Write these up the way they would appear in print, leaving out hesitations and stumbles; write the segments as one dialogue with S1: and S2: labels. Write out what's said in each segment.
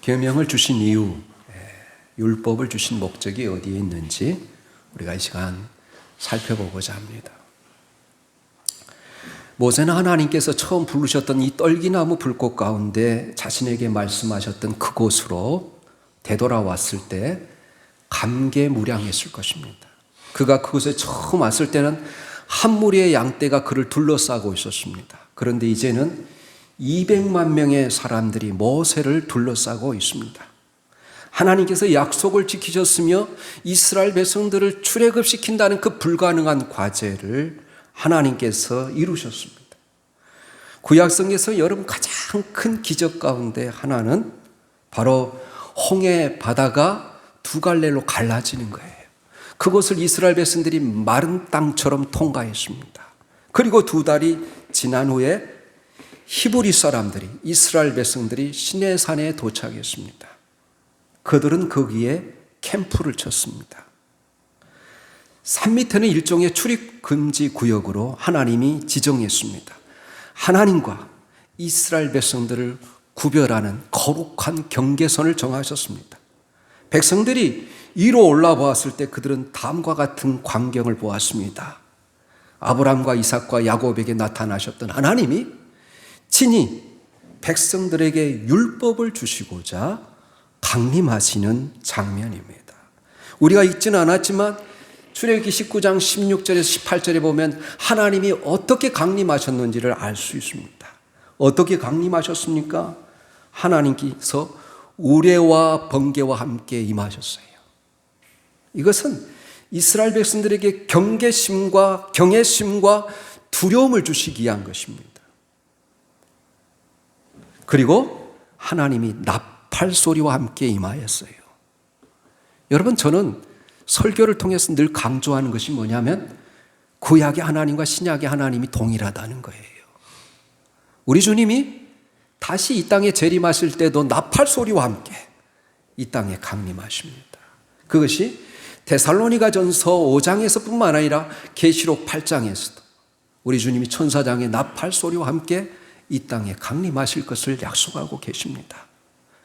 S1: 계명을 주신 이유, 율법을 주신 목적이 어디에 있는지 우리가 이 시간 살펴보고자 합니다. 모세는 하나님께서 처음 부르셨던 이 떨기나무 불꽃 가운데 자신에게 말씀하셨던 그곳으로 되돌아왔을 때 감개무량했을 것입니다. 그가 그곳에 처음 왔을 때는 한 무리의 양떼가 그를 둘러싸고 있었습니다. 그런데 이제는 200만 명의 사람들이 모세를 둘러싸고 있습니다. 하나님께서 약속을 지키셨으며 이스라엘 백성들을 출애굽시킨다는 그 불가능한 과제를 하나님께서 이루셨습니다. 구약성경에서 여러분 가장 큰 기적 가운데 하나는 바로 홍해 바다가 두 갈래로 갈라지는 거예요. 그것을 이스라엘 백성들이 마른 땅처럼 통과했습니다. 그리고 두 달이 지난 후에 히브리 사람들이, 이스라엘 백성들이 시내산에 도착했습니다. 그들은 거기에 캠프를 쳤습니다. 산 밑에는 일종의 출입 금지 구역으로 하나님이 지정했습니다. 하나님과 이스라엘 백성들을 구별하는 거룩한 경계선을 정하셨습니다. 백성들이 위로 올라보았을 때 그들은 다음과 같은 광경을 보았습니다. 아브라함과 이삭과 야곱에게 나타나셨던 하나님이 친히 백성들에게 율법을 주시고자 강림하시는 장면입니다. 우리가 읽지는 않았지만 출애굽기 19장 16절에서 18절에 보면 하나님이 어떻게 강림하셨는지를 알 수 있습니다. 어떻게 강림하셨습니까? 하나님께서 우레와 번개와 함께 임하셨어요. 이것은 이스라엘 백성들에게 경계심과 경외심과 두려움을 주시기 위한 것입니다. 그리고 하나님이 나팔 소리와 함께 임하였어요. 여러분, 저는 설교를 통해서 늘 강조하는 것이 뭐냐면 구약의 하나님과 신약의 하나님이 동일하다는 거예요. 우리 주님이 다시 이 땅에 재림하실 때도 나팔 소리와 함께 이 땅에 강림하십니다. 그것이 데살로니가전서 5장에서 뿐만 아니라 계시록 8장에서도 우리 주님이 천사장의 나팔 소리와 함께 이 땅에 강림하실 것을 약속하고 계십니다.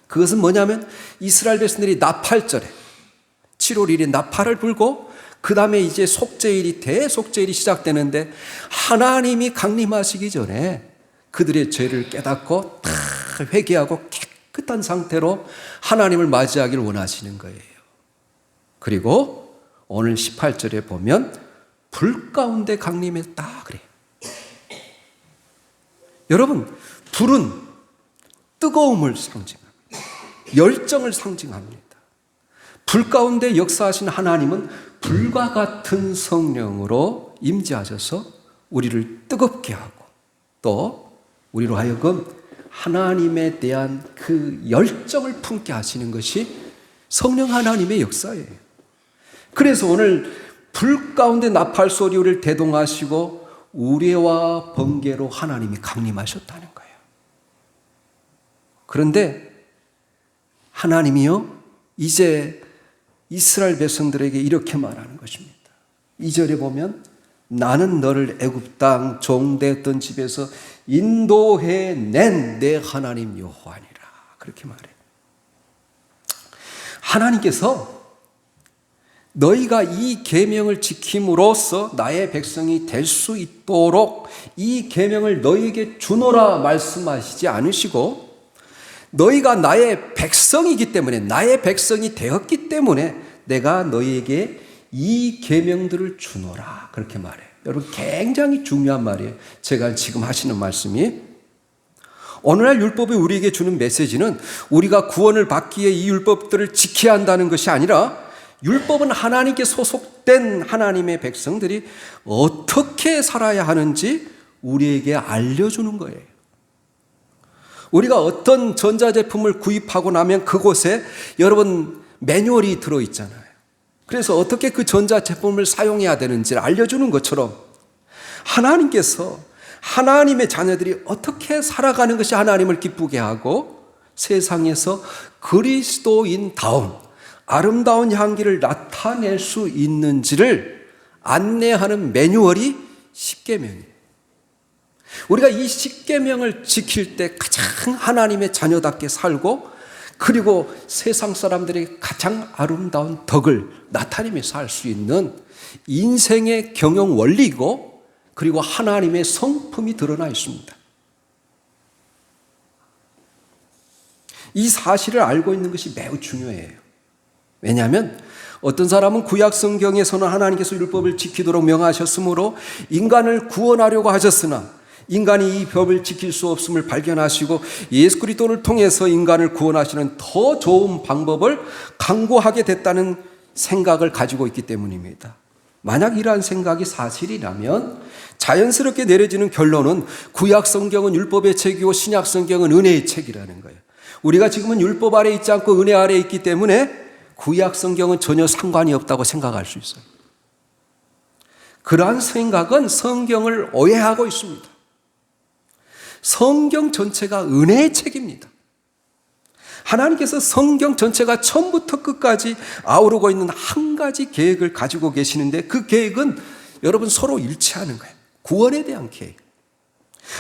S1: 그것은 뭐냐면 이스라엘 백성들이 나팔절에 7월 1일에 나팔을 불고 그 다음에 이제 속죄일이 대속죄일이 시작되는데 하나님이 강림하시기 전에 그들의 죄를 깨닫고 다 회개하고 깨끗한 상태로 하나님을 맞이하기를 원하시는 거예요. 그리고 오늘 18절에 보면 불 가운데 강림했다 그래요. 여러분, 불은 뜨거움을 상징합니다. 열정을 상징합니다. 불 가운데 역사하신 하나님은 불과 같은 성령으로 임재하셔서 우리를 뜨겁게 하고 또 우리로 하여금 하나님에 대한 그 열정을 품게 하시는 것이 성령 하나님의 역사예요. 그래서 오늘 불 가운데 나팔 소리를 대동하시고 우레와 번개로 하나님이 강림하셨다는 거예요. 그런데 하나님이요, 이제 이스라엘 백성들에게 이렇게 말하는 것입니다. 2절에 보면 나는 너를 애굽 땅 종되었던 집에서 인도해낸 내 하나님 여호와니라. 그렇게 말해요. 하나님께서 너희가 이 계명을 지킴으로써 나의 백성이 될 수 있도록 이 계명을 너희에게 주노라 말씀하시지 않으시고 너희가 나의 백성이기 때문에 나의 백성이 되었기 때문에 내가 너희에게 이 계명들을 주노라 그렇게 말해요. 여러분, 굉장히 중요한 말이에요. 제가 지금 하시는 말씀이 오늘날 율법이 우리에게 주는 메시지는 우리가 구원을 받기 위해 이 율법들을 지켜야 한다는 것이 아니라 율법은 하나님께 소속된 하나님의 백성들이 어떻게 살아야 하는지 우리에게 알려주는 거예요. 우리가 어떤 전자제품을 구입하고 나면 그곳에 여러분 매뉴얼이 들어있잖아요. 그래서 어떻게 그 전자제품을 사용해야 되는지를 알려주는 것처럼 하나님께서 하나님의 자녀들이 어떻게 살아가는 것이 하나님을 기쁘게 하고 세상에서 그리스도인다운 아름다운 향기를 나타낼 수 있는지를 안내하는 매뉴얼이 십계명이에요. 우리가 이 십계명을 지킬 때 가장 하나님의 자녀답게 살고 그리고 세상 사람들이 가장 아름다운 덕을 나타내며 살 수 있는 인생의 경영 원리이고, 그리고 하나님의 성품이 드러나 있습니다. 이 사실을 알고 있는 것이 매우 중요해요. 왜냐하면 어떤 사람은 구약 성경에서는 하나님께서 율법을 지키도록 명하셨으므로 인간을 구원하려고 하셨으나 인간이 이 법을 지킬 수 없음을 발견하시고 예수 그리스도를 통해서 인간을 구원하시는 더 좋은 방법을 강구하게 됐다는 생각을 가지고 있기 때문입니다. 만약 이러한 생각이 사실이라면 자연스럽게 내려지는 결론은 구약 성경은 율법의 책이고 신약 성경은 은혜의 책이라는 거예요. 우리가 지금은 율법 아래 있지 않고 은혜 아래 있기 때문에 구약 성경은 전혀 상관이 없다고 생각할 수 있어요. 그러한 생각은 성경을 오해하고 있습니다. 성경 전체가 은혜의 책입니다. 하나님께서 성경 전체가 처음부터 끝까지 아우르고 있는 한 가지 계획을 가지고 계시는데, 그 계획은 여러분 서로 일치하는 거예요. 구원에 대한 계획.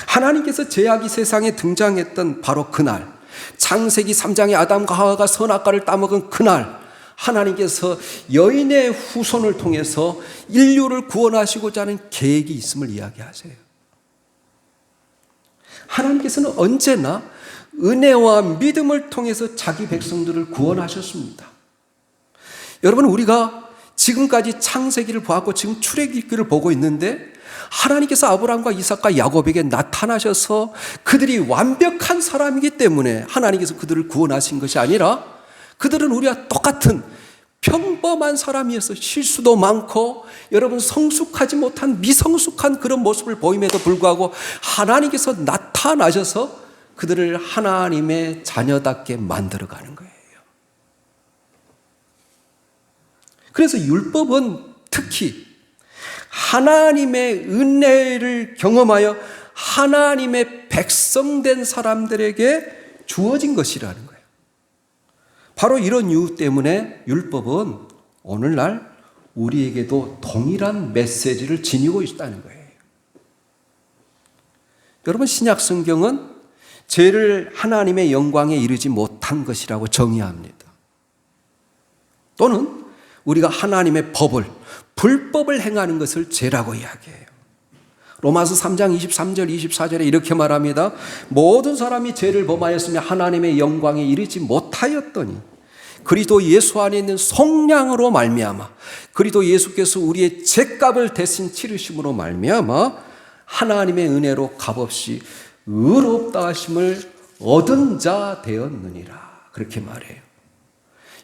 S1: 하나님께서 죄악이 세상에 등장했던 바로 그날, 창세기 3장의 아담과 하와가 선악과를 따먹은 그날, 하나님께서 여인의 후손을 통해서 인류를 구원하시고자 하는 계획이 있음을 이야기하세요. 하나님께서는 언제나 은혜와 믿음을 통해서 자기 백성들을 구원하셨습니다. 여러분, 우리가 지금까지 창세기를 보았고 지금 출애굽기를 보고 있는데, 하나님께서 아브라함과 이삭과 야곱에게 나타나셔서 그들이 완벽한 사람이기 때문에 하나님께서 그들을 구원하신 것이 아니라, 그들은 우리와 똑같은 평범한 사람이어서 실수도 많고 여러분 성숙하지 못한 미성숙한 그런 모습을 보임에도 불구하고 하나님께서 나타나셔서 그들을 하나님의 자녀답게 만들어가는 거예요. 그래서 율법은 특히 하나님의 은혜를 경험하여 하나님의 백성된 사람들에게 주어진 것이라는 거예요. 바로 이런 이유 때문에 율법은 오늘날 우리에게도 동일한 메시지를 지니고 있다는 거예요. 여러분, 신약 성경은 죄를 하나님의 영광에 이르지 못한 것이라고 정의합니다. 또는 우리가 하나님의 법을, 불법을 행하는 것을 죄라고 이야기해요. 로마서 3장 23절 24절에 이렇게 말합니다. 모든 사람이 죄를 범하였으며 하나님의 영광에 이르지 못하였더니 그리스도 예수 안에 있는 속량으로 말미암아, 그리스도 예수께서 우리의 죄값을 대신 치르심으로 말미암아 하나님의 은혜로 값없이 의롭다 하심을 얻은 자 되었느니라. 그렇게 말해요.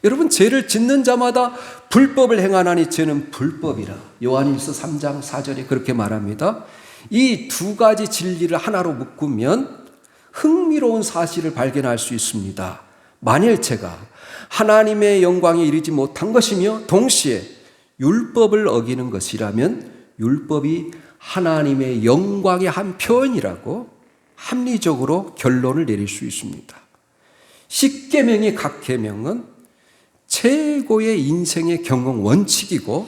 S1: 여러분, 죄를 짓는 자마다 불법을 행하나니 죄는 불법이라. 요한일서 3장 4절에 그렇게 말합니다. 이 두 가지 진리를 하나로 묶으면 흥미로운 사실을 발견할 수 있습니다. 만일 제가 하나님의 영광에 이르지 못한 것이며 동시에 율법을 어기는 것이라면 율법이 하나님의 영광의 한 표현이라고 합리적으로 결론을 내릴 수 있습니다. 10계명의 각 계명은 최고의 인생의 경영 원칙이고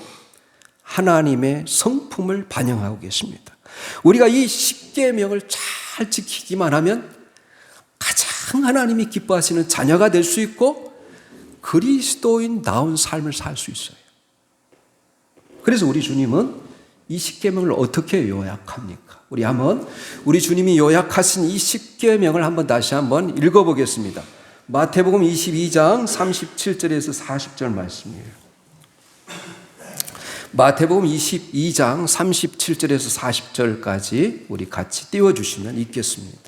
S1: 하나님의 성품을 반영하고 계십니다. 우리가 이 10계명을 잘 지키기만 하면 가장 하나님이 기뻐하시는 자녀가 될 수 있고 그리스도인 나온 삶을 살 수 있어요. 그래서 우리 주님은 이 10계명을 어떻게 요약합니까? 우리 주님이 요약하신 이 10계명을 한번 다시 한번 읽어보겠습니다. 마태복음 22장 37절에서 40절 말씀이에요. 마태복음 22장 37절에서 40절까지 우리 같이 띄워주시면 읽겠습니다.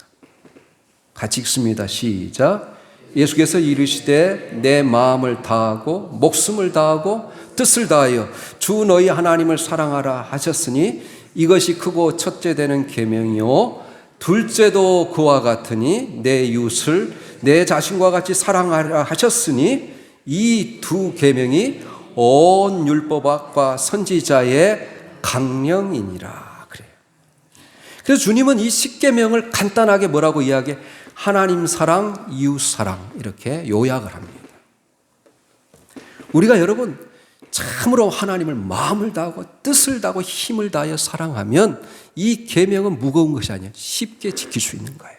S1: 같이 읽습니다. 시작. 예수께서 이르시되 내 마음을 다하고 목숨을 다하고 뜻을 다하여 주 너희 하나님을 사랑하라 하셨으니 이것이 크고 첫째 되는 계명이요 둘째도 그와 같으니 내 이웃을 내 자신과 같이 사랑하라 하셨으니 이 두 계명이 온 율법과 선지자의 강령이니라. 그래요. 그래서 주님은 이 10계명을 간단하게 뭐라고 이야기해? 하나님 사랑, 이웃 사랑 이렇게 요약을 합니다. 우리가 여러분 참으로 하나님을 마음을 다하고 뜻을 다하고 힘을 다하여 사랑하면 이 계명은 무거운 것이 아니에요. 쉽게 지킬 수 있는 거예요.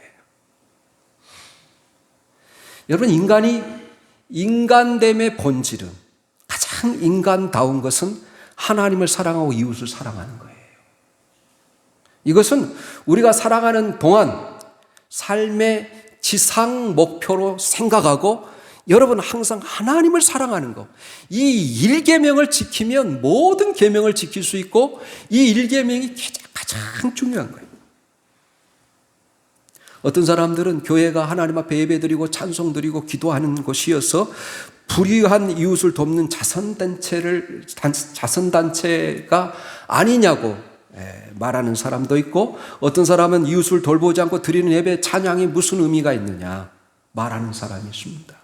S1: 여러분, 인간이 인간됨의 본질은, 가장 인간다운 것은 하나님을 사랑하고 이웃을 사랑하는 거예요. 이것은 우리가 살아가는 동안 삶의 지상 목표로 생각하고, 여러분 항상 하나님을 사랑하는 것, 이 1계명을 지키면 모든 계명을 지킬 수 있고, 이 1계명이 가장 중요한 거예요. 어떤 사람들은 교회가 하나님 앞에 예배드리고 찬송드리고 기도하는 곳이어서 불의한 이웃을 돕는 자선단체가 아니냐고 말하는 사람도 있고, 어떤 사람은 이웃을 돌보지 않고 드리는 예배 찬양이 무슨 의미가 있느냐 말하는 사람이 있습니다.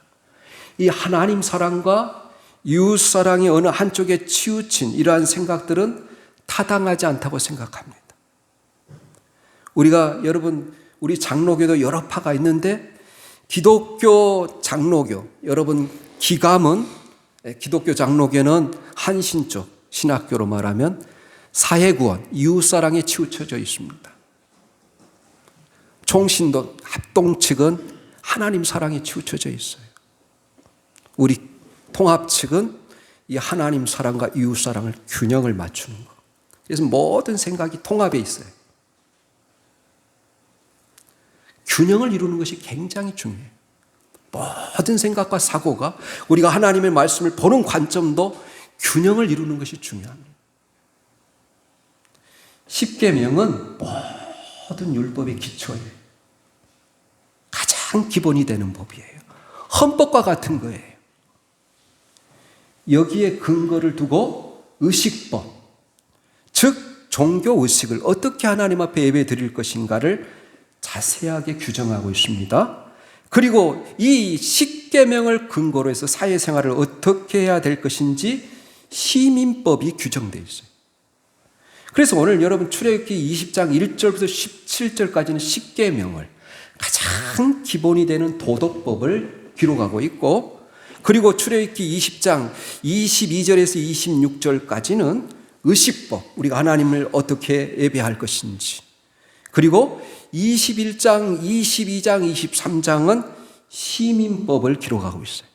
S1: 이 하나님 사랑과 이웃 사랑이 어느 한쪽에 치우친 이러한 생각들은 타당하지 않다고 생각합니다. 여러분, 우리 장로교도 여러 파가 있는데, 기독교 장로교, 여러분 기감은, 기독교 장로교는 한신쪽 신학교로 말하면 사회구원, 이웃사랑에 치우쳐져 있습니다. 총신도 합동 측은 하나님 사랑에 치우쳐져 있어요. 우리 통합 측은 이 하나님 사랑과 이웃 사랑을 균형을 맞추는 것. 그래서 모든 생각이 통합에 있어요. 균형을 이루는 것이 굉장히 중요해요. 모든 생각과 사고가, 우리가 하나님의 말씀을 보는 관점도 균형을 이루는 것이 중요합니다. 10계명은 모든 율법의 기초예요. 가장 기본이 되는 법이에요. 헌법과 같은 거예요. 여기에 근거를 두고 의식법, 즉 종교의식을 어떻게 하나님 앞에 예배 드릴 것인가를 자세하게 규정하고 있습니다. 그리고 이 10계명을 근거로 해서 사회생활을 어떻게 해야 될 것인지 시민법이 규정되어 있어요. 그래서 오늘 여러분 출애굽기 20장 1절부터 17절까지는 10계명을, 가장 기본이 되는 도덕법을 기록하고 있고, 그리고 출애굽기 20장 22절에서 26절까지는 의식법, 우리가 하나님을 어떻게 예배할 것인지, 그리고 21장, 22장, 23장은 시민법을 기록하고 있어요.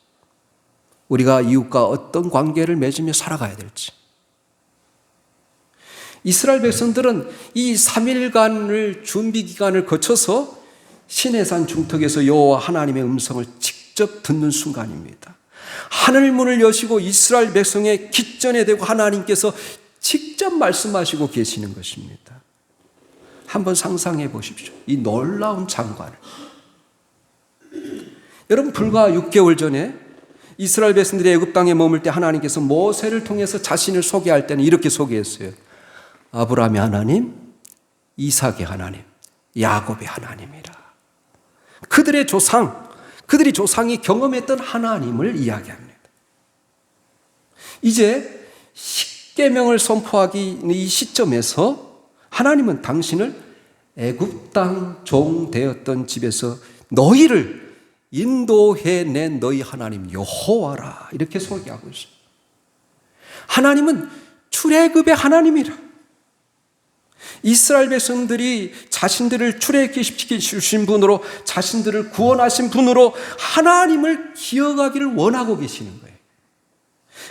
S1: 우리가 이웃과 어떤 관계를 맺으며 살아가야 될지. 이스라엘 백성들은 이 3일간을 준비 기간을 거쳐서 시내산 중턱에서 여호와 하나님의 음성을 직접 듣는 순간입니다. 하늘문을 여시고 이스라엘 백성의 깃전에 대고 하나님께서 직접 말씀하시고 계시는 것입니다. 한번 상상해 보십시오. 이 놀라운 장관을. 여러분, 불과 6개월 전에 이스라엘 백성들이 애굽 땅에 머물 때 하나님께서 모세를 통해서 자신을 소개할 때는 이렇게 소개했어요. 아브라함의 하나님, 이삭의 하나님, 야곱의 하나님이라. 그들의 그들이 조상이 경험했던 하나님을 이야기합니다. 이제 10계명을 선포하기 이 시점에서 하나님은 당신을 애굽 땅 종 되었던 집에서 너희를 인도해낸 너희 하나님 여호와라, 이렇게 소개하고 있습니다. 하나님은 출애굽의 하나님이라. 이스라엘 백성들이 자신들을 출애굽시켜 주신 분으로, 자신들을 구원하신 분으로 하나님을 기억하기를 원하고 계시는 거예요.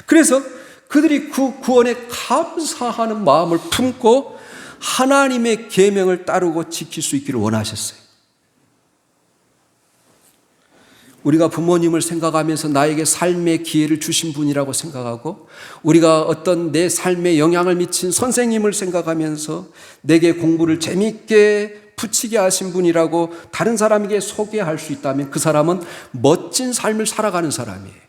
S1: 그래서 그들이 그 구원에 감사하는 마음을 품고 하나님의 계명을 따르고 지킬 수 있기를 원하셨어요. 우리가 부모님을 생각하면서 나에게 삶의 기회를 주신 분이라고 생각하고, 우리가 어떤 내 삶에 영향을 미친 선생님을 생각하면서 내게 공부를 재미있게 붙이게 하신 분이라고 다른 사람에게 소개할 수 있다면 그 사람은 멋진 삶을 살아가는 사람이에요.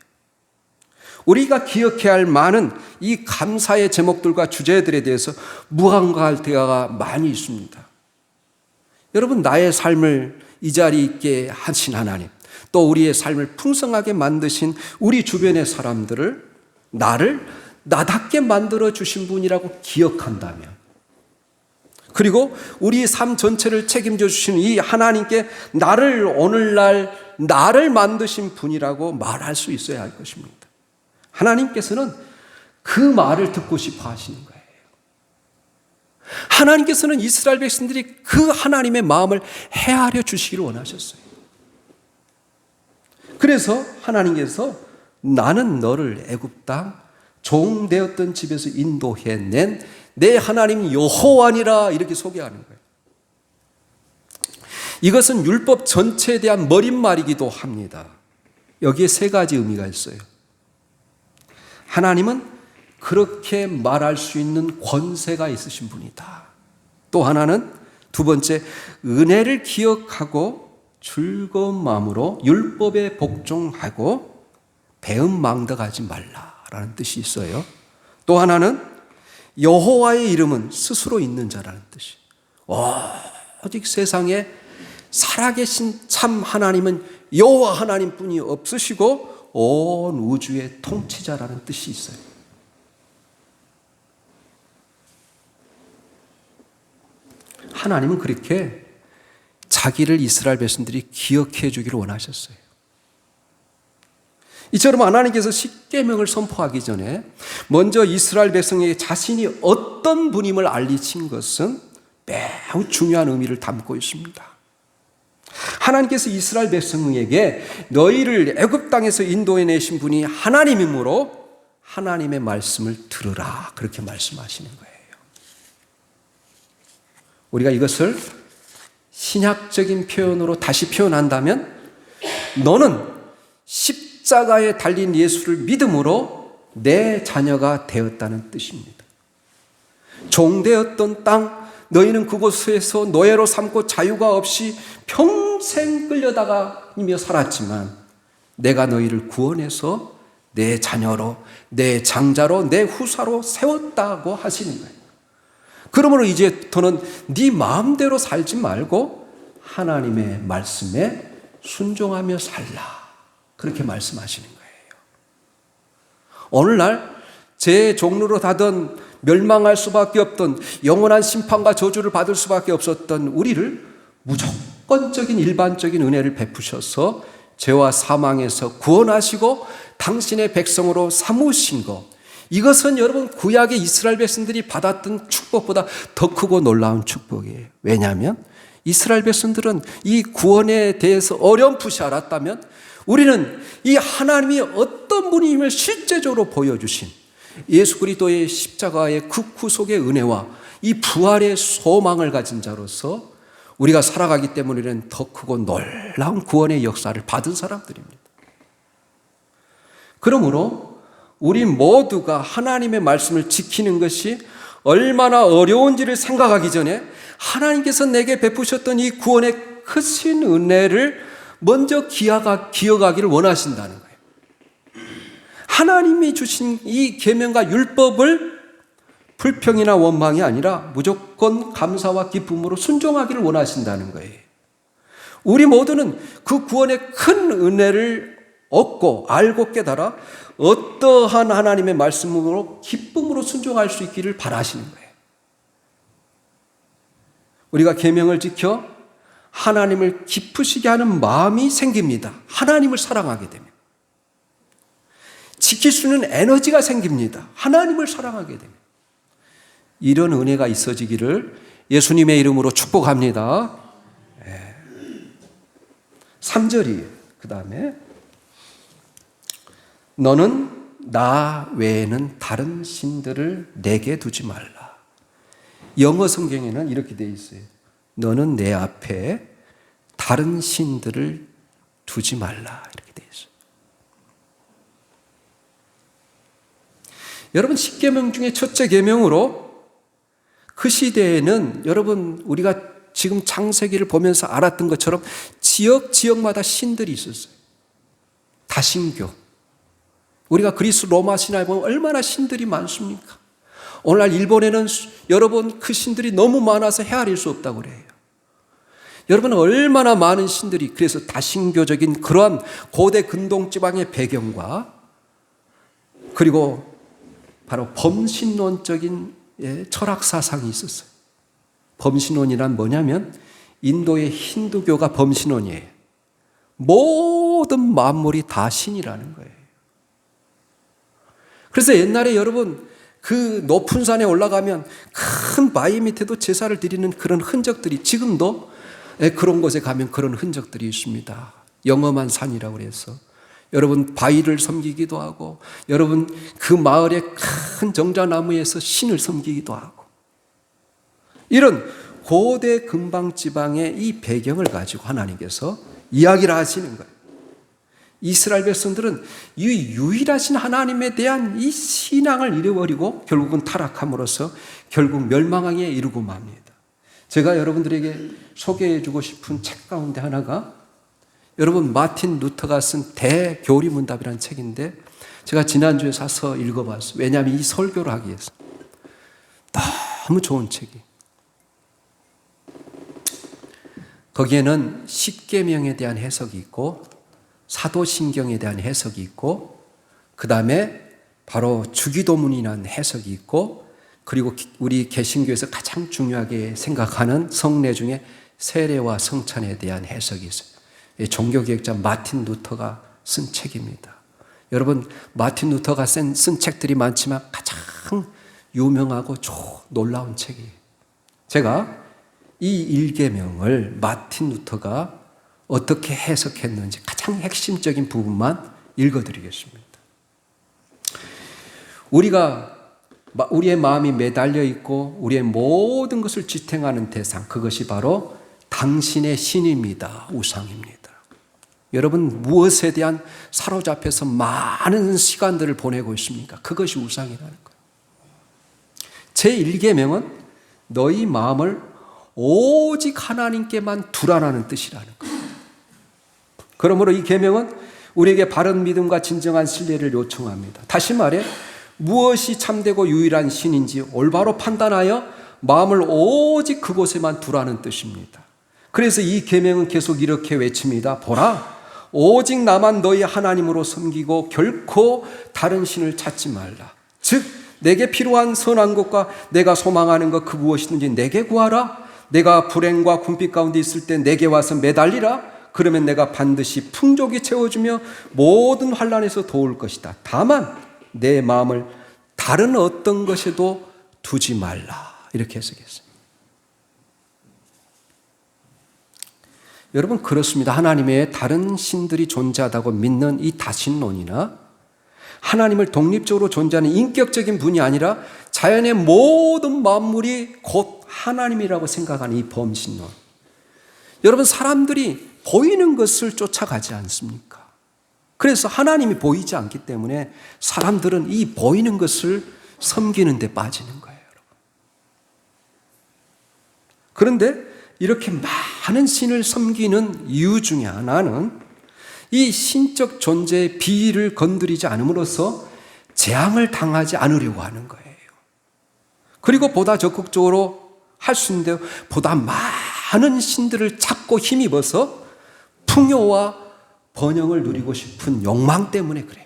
S1: 우리가 기억해야 할 많은 이 감사의 제목들과 주제들에 대해서 무감각할 때가 많이 있습니다. 여러분, 나의 삶을 이 자리에 있게 하신 하나님, 또 우리의 삶을 풍성하게 만드신 우리 주변의 사람들을, 나를 나답게 만들어 주신 분이라고 기억한다면, 그리고 우리의 삶 전체를 책임져 주신 이 하나님께 나를 오늘날 나를 만드신 분이라고 말할 수 있어야 할 것입니다. 하나님께서는 그 말을 듣고 싶어 하시는 거예요. 하나님께서는 이스라엘 백성들이 그 하나님의 마음을 헤아려 주시기를 원하셨어요. 그래서 하나님께서 나는 너를 애굽 땅 종되었던 집에서 인도해낸 내 하나님 여호와니라 이렇게 소개하는 거예요. 이것은 율법 전체에 대한 머릿말이기도 합니다. 여기에 세 가지 의미가 있어요. 하나님은 그렇게 말할 수 있는 권세가 있으신 분이다. 또 하나는 두 번째, 은혜를 기억하고 즐거운 마음으로 율법에 복종하고 배은망덕하지 말라라는 뜻이 있어요. 또 하나는 여호와의 이름은 스스로 있는 자라는 뜻이. 오직 세상에 살아계신 참 하나님은 여호와 하나님뿐이 없으시고 온 우주의 통치자라는 뜻이 있어요. 하나님은 그렇게 자기를 이스라엘 백성들이 기억해 주기를 원하셨어요. 이처럼 하나님께서 십계명을 선포하기 전에 먼저 이스라엘 백성에게 자신이 어떤 분임을 알리신 것은 매우 중요한 의미를 담고 있습니다. 하나님께서 이스라엘 백성에게 너희를 애굽 땅에서 인도해 내신 분이 하나님이므로 하나님의 말씀을 들으라 그렇게 말씀하시는 거예요. 우리가 이것을 신학적인 표현으로 다시 표현한다면 너는 십자가에 달린 예수를 믿음으로 내 자녀가 되었다는 뜻입니다. 종되었던 땅 너희는 그곳에서 노예로 삼고 자유가 없이 평생 끌려다니며 살았지만 내가 너희를 구원해서 내 자녀로 내 장자로 내 후사로 세웠다고 하시는 거예요. 그러므로 이제부터는 네 마음대로 살지 말고 하나님의 말씀에 순종하며 살라 그렇게 말씀하시는 거예요. 오늘날 제 종로로 다던 멸망할 수밖에 없던 영원한 심판과 저주를 받을 수밖에 없었던 우리를 무조건적인 일반적인 은혜를 베푸셔서 죄와 사망에서 구원하시고 당신의 백성으로 삼으신 것, 이것은 여러분 구약의 이스라엘 백성들이 받았던 축복보다 더 크고 놀라운 축복이에요. 왜냐하면 이스라엘 백성들은 이 구원에 대해서 어렴풋이 알았다면 우리는 이 하나님이 어떤 분임을 실제적으로 보여주신 예수 그리스도의 십자가의 그 구속의 은혜와 이 부활의 소망을 가진 자로서 우리가 살아가기 때문에는 더 크고 놀라운 구원의 역사를 받은 사람들입니다. 그러므로 우리 모두가 하나님의 말씀을 지키는 것이 얼마나 어려운지를 생각하기 전에 하나님께서 내게 베푸셨던 이 구원의 크신 은혜를 먼저 기억하기를 원하신다는 거예요. 하나님이 주신 이 계명과 율법을 불평이나 원망이 아니라 무조건 감사와 기쁨으로 순종하기를 원하신다는 거예요. 우리 모두는 그 구원의 큰 은혜를 얻고 알고 깨달아 어떠한 하나님의 말씀으로 기쁨으로 순종할 수 있기를 바라시는 거예요. 우리가 계명을 지켜 하나님을 기쁘시게 하는 마음이 생깁니다. 하나님을 사랑하게 되면. 지킬 수 있는 에너지가 생깁니다. 하나님을 사랑하게 되면. 이런 은혜가 있어지기를 예수님의 이름으로 축복합니다. 3절이에요. 그 다음에 너는 나 외에는 다른 신들을 내게 두지 말라. 영어 성경에는 이렇게 되어 있어요. 너는 내 앞에 다른 신들을 두지 말라. 이렇게 되어 있어요. 여러분, 10계명 중에 첫째 계명으로 그 시대에는 여러분 우리가 지금 창세기를 보면서 알았던 것처럼 지역마다 신들이 있었어요. 다신교. 우리가 그리스 로마 신화에 보면 얼마나 신들이 많습니까? 오늘날 일본에는 여러분 그 신들이 너무 많아서 헤아릴 수 없다고 그래요. 여러분 얼마나 많은 신들이, 그래서 다신교적인 그러한 고대 근동지방의 배경과 그리고 바로 범신론적인 철학 사상이 있었어요. 범신론이란 뭐냐면 인도의 힌두교가 범신론이에요. 모든 만물이 다 신이라는 거예요. 그래서 옛날에 여러분 그 높은 산에 올라가면 큰 바위 밑에도 제사를 드리는 그런 흔적들이 지금도 그런 곳에 가면 그런 흔적들이 있습니다. 영험한 산이라고 해서 여러분 바위를 섬기기도 하고, 여러분 그 마을의 큰 정자나무에서 신을 섬기기도 하고, 이런 고대 근방지방의 이 배경을 가지고 하나님께서 이야기를 하시는 거예요. 이스라엘 백성들은 이 유일하신 하나님에 대한 이 신앙을 잃어버리고 결국은 타락함으로써 결국 멸망에 이르고 맙니다. 제가 여러분들에게 소개해주고 싶은 책 가운데 하나가 여러분 마틴 루터가 쓴 대교리문답이라는 책인데, 제가 지난주에 사서 읽어봤어요. 왜냐하면 이 설교를 하기 위해서. 너무 좋은 책이. 거기에는 십계명에 대한 해석이 있고 사도신경에 대한 해석이 있고, 그 다음에 바로 주기도문이라는 해석이 있고, 그리고 우리 개신교에서 가장 중요하게 생각하는 성례 중에 세례와 성찬에 대한 해석이 있어요. 종교개혁자 마틴 루터가 쓴 책입니다. 여러분, 마틴 루터가 쓴 책들이 많지만 가장 유명하고 놀라운 책이에요. 제가 이 일계명을 마틴 루터가 어떻게 해석했는지 가장 핵심적인 부분만 읽어드리겠습니다. 우리의 마음이 매달려 있고 우리의 모든 것을 지탱하는 대상, 그것이 바로 당신의 신입니다. 우상입니다. 여러분, 무엇에 대한 사로잡혀서 많은 시간들을 보내고 있습니까? 그것이 우상이라는 거예요. 제1계명은 너희 마음을 오직 하나님께만 두라라는 뜻이라는 거예요. 그러므로 이 계명은 우리에게 바른 믿음과 진정한 신뢰를 요청합니다. 다시 말해 무엇이 참되고 유일한 신인지 올바로 판단하여 마음을 오직 그곳에만 두라는 뜻입니다. 그래서 이 계명은 계속 이렇게 외칩니다. 보라, 오직 나만 너희 하나님으로 섬기고 결코 다른 신을 찾지 말라. 즉 내게 필요한 선한 것과 내가 소망하는 것 그 무엇이든지 내게 구하라. 내가 불행과 궁핍 가운데 있을 때 내게 와서 매달리라. 그러면 내가 반드시 풍족히 채워주며 모든 환난에서 도울 것이다. 다만 내 마음을 다른 어떤 것에도 두지 말라. 이렇게 해석했어요. 여러분, 그렇습니다. 하나님의 다른 신들이 존재하다고 믿는 이 다신론이나 하나님을 독립적으로 존재하는 인격적인 분이 아니라 자연의 모든 만물이 곧 하나님이라고 생각하는 이 범신론. 여러분, 사람들이 보이는 것을 쫓아가지 않습니까? 그래서 하나님이 보이지 않기 때문에 사람들은 이 보이는 것을 섬기는 데 빠지는 거예요. 여러분. 그런데 이렇게 많은 신을 섬기는 이유 중에 하나는 이 신적 존재의 비위를 건드리지 않음으로써 재앙을 당하지 않으려고 하는 거예요. 그리고 보다 적극적으로 할 수 있는데 보다 많은 신들을 찾고 힘입어서 풍요와 번영을 누리고 싶은 욕망 때문에 그래요.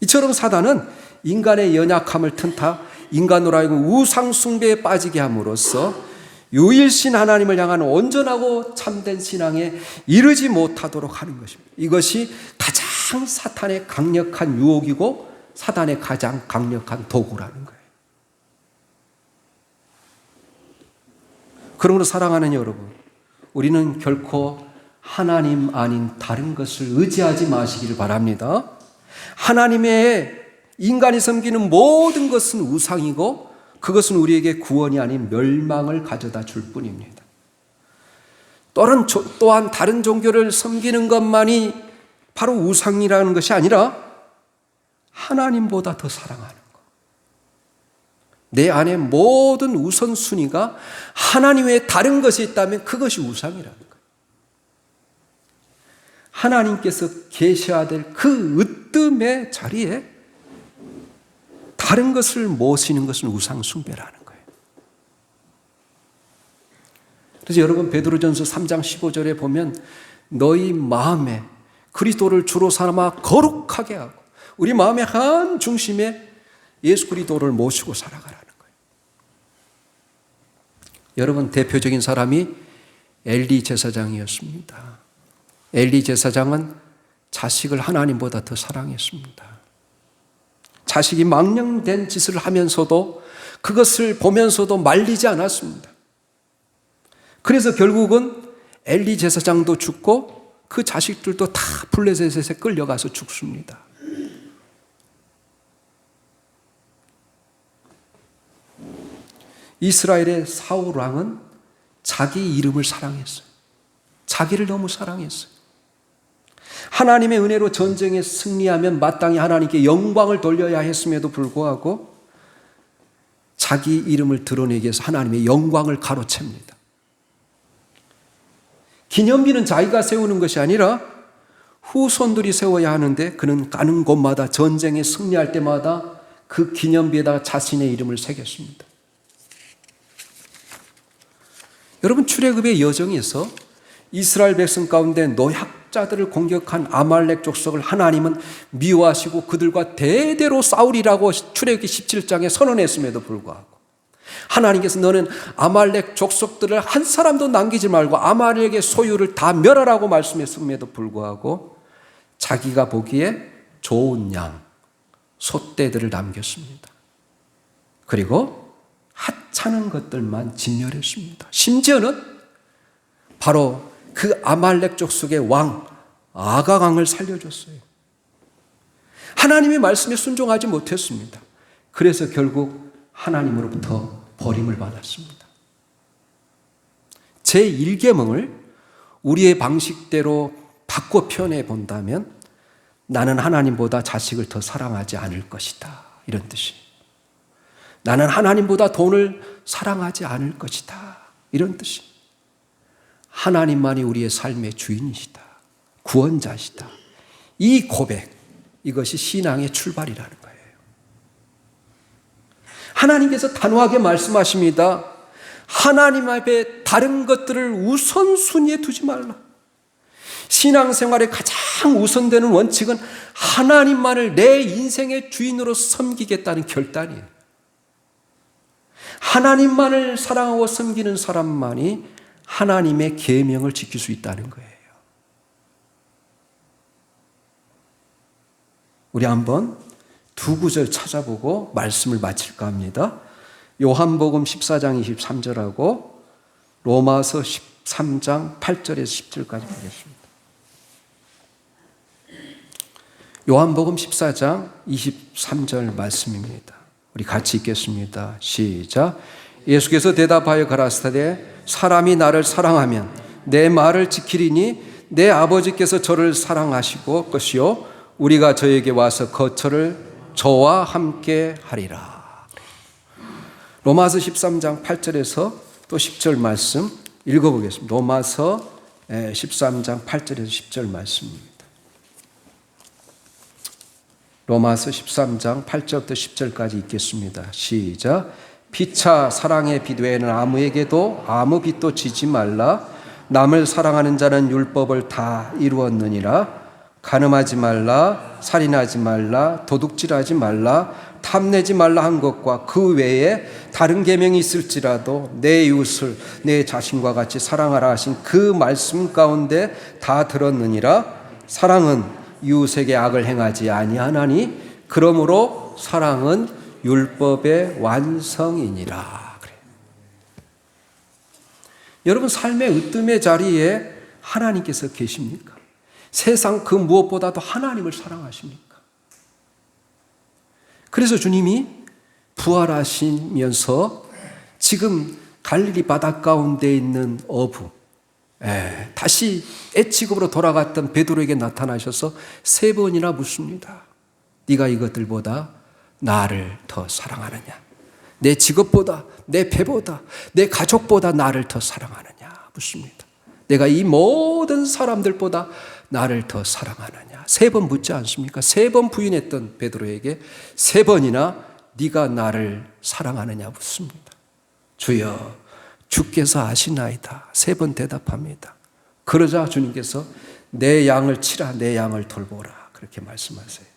S1: 이처럼 사단은 인간의 연약함을 틈타 인간으로 하여금 우상 숭배에 빠지게 함으로써 유일신 하나님을 향한 온전하고 참된 신앙에 이르지 못하도록 하는 것입니다. 이것이 가장 사탄의 강력한 유혹이고 사단의 가장 강력한 도구라는 거예요. 그러므로 사랑하는 여러분, 우리는 결코 하나님 아닌 다른 것을 의지하지 마시기를 바랍니다. 하나님의 인간이 섬기는 모든 것은 우상이고 그것은 우리에게 구원이 아닌 멸망을 가져다 줄 뿐입니다. 또한 다른 종교를 섬기는 것만이 바로 우상이라는 것이 아니라 하나님보다 더 사랑하는 것. 내 안에 모든 우선순위가 하나님 외에 다른 것이 있다면 그것이 우상이라는 거예요. 하나님께서 계셔야 될 그 으뜸의 자리에 다른 것을 모시는 것은 우상 숭배라는 거예요. 그래서 여러분, 베드로전서 3장 15절에 보면 너희 마음에 그리스도를 주로 삼아 거룩하게 하고 우리 마음의 한 중심에 예수 그리스도를 모시고 살아가라는 거예요. 여러분, 대표적인 사람이 엘리 제사장이었습니다. 엘리 제사장은 자식을 하나님보다 더 사랑했습니다. 자식이 망령된 짓을 하면서도 그것을 보면서도 말리지 않았습니다. 그래서 결국은 엘리 제사장도 죽고 그 자식들도 다 블레셋에 끌려가서 죽습니다. 이스라엘의 사울 왕은 자기 이름을 사랑했어요. 자기를 너무 사랑했어요. 하나님의 은혜로 전쟁에 승리하면 마땅히 하나님께 영광을 돌려야 했음에도 불구하고 자기 이름을 드러내기 위해서 하나님의 영광을 가로챕니다. 기념비는 자기가 세우는 것이 아니라 후손들이 세워야 하는데 그는 가는 곳마다 전쟁에 승리할 때마다 그 기념비에다가 자신의 이름을 새겼습니다. 여러분, 출애굽의 여정에서 이스라엘 백성 가운데 노약자들을 공격한 아말렉 족속을 하나님은 미워하시고 그들과 대대로 싸우리라고 출애굽기 17장에 선언했음에도 불구하고 하나님께서 너는 아말렉 족속들을 한 사람도 남기지 말고 아말렉의 소유를 다 멸하라고 말씀했음에도 불구하고 자기가 보기에 좋은 양, 소떼들을 남겼습니다. 그리고 하찮은 것들만 진멸했습니다. 심지어는 바로 그 아말렉 족속의 왕 아가강을 살려줬어요. 하나님의 말씀에 순종하지 못했습니다. 그래서 결국 하나님으로부터 버림을 받았습니다. 제1계명을 우리의 방식대로 바꿔 표현해 본다면 나는 하나님보다 자식을 더 사랑하지 않을 것이다, 이런 뜻이. 나는 하나님보다 돈을 사랑하지 않을 것이다, 이런 뜻이. 하나님만이 우리의 삶의 주인이시다, 구원자시다. 이 고백, 이것이 신앙의 출발이라는 거예요. 하나님께서 단호하게 말씀하십니다. 하나님 앞에 다른 것들을 우선순위에 두지 말라. 신앙생활의 가장 우선되는 원칙은 하나님만을 내 인생의 주인으로 섬기겠다는 결단이에요. 하나님만을 사랑하고 섬기는 사람만이 하나님의 계명을 지킬 수 있다는 거예요. 우리 한번 두 구절 찾아보고 말씀을 마칠까 합니다. 요한복음 14장 23절하고 로마서 13장 8절에서 10절까지 보겠습니다. 요한복음 14장 23절 말씀입니다. 우리 같이 읽겠습니다. 시작. 예수께서 대답하여 가라사대 사람이 나를 사랑하면 내 말을 지키리니 내 아버지께서 저를 사랑하시고 것이요 우리가 저에게 와서 거처를 저와 함께 하리라. 로마서 13장 8절에서 또 10절 말씀 읽어보겠습니다. 로마서 13장 8절에서 10절 말씀입니다. 로마서 13장 8절부터 10절까지 읽겠습니다. 시작. 피차 사랑의 빛 외에는 아무에게도 아무 빛도 지지 말라. 남을 사랑하는 자는 율법을 다 이루었느니라. 간음하지 말라, 살인하지 말라, 도둑질하지 말라, 탐내지 말라 한 것과 그 외에 다른 계명이 있을지라도 내 이웃을 내 자신과 같이 사랑하라 하신 그 말씀 가운데 다 들었느니라. 사랑은 이웃에게 악을 행하지 아니하나니 그러므로 사랑은 율법의 완성이니라. 그래. 여러분, 삶의 으뜸의 자리에 하나님께서 계십니까? 세상 그 무엇보다도 하나님을 사랑하십니까? 그래서 주님이 부활하시면서 지금 갈릴리 바다 가운데 있는 어부, 다시 애치급으로 돌아갔던 베드로에게 나타나셔서 3번이나 묻습니다. 네가 이것들보다 나를 더 사랑하느냐? 내 직업보다, 내 배보다, 내 가족보다 나를 더 사랑하느냐? 묻습니다. 내가 이 모든 사람들보다 나를 더 사랑하느냐? 3번 묻지 않습니까? 3번 부인했던 베드로에게 3번이나 네가 나를 사랑하느냐 묻습니다. 주여, 주께서 아시나이다. 3번 대답합니다. 그러자 주님께서 내 양을 치라, 내 양을 돌보라, 그렇게 말씀하세요.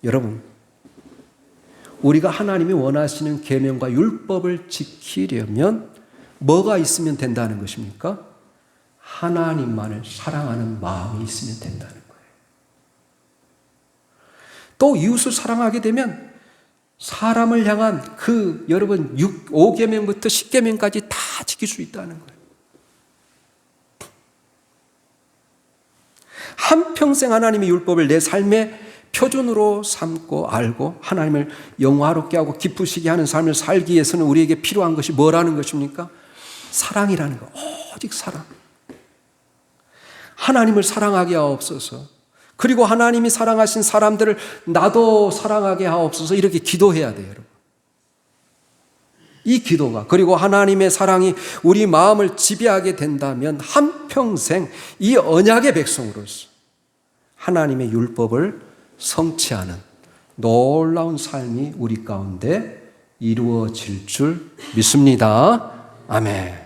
S1: 여러분, 우리가 하나님이 원하시는 계명과 율법을 지키려면 뭐가 있으면 된다는 것입니까? 하나님만을 사랑하는 마음이 있으면 된다는 거예요. 또 이웃을 사랑하게 되면 사람을 향한 그 여러분 5계명부터 10계명까지 다 지킬 수 있다는 거예요. 한평생 하나님의 율법을 내 삶의 표준으로 삼고 알고 하나님을 영화롭게 하고 기쁘시게 하는 삶을 살기 위해서는 우리에게 필요한 것이 뭐라는 것입니까? 사랑이라는 거. 오직 사랑. 하나님을 사랑하게 하옵소서. 그리고 하나님이 사랑하신 사람들을 나도 사랑하게 하옵소서. 이렇게 기도해야 돼요, 여러분. 이 기도가, 그리고 하나님의 사랑이 우리 마음을 지배하게 된다면 한평생 이 언약의 백성으로서 하나님의 율법을 성취하는 놀라운 삶이 우리 가운데 이루어질 줄 믿습니다. 아멘.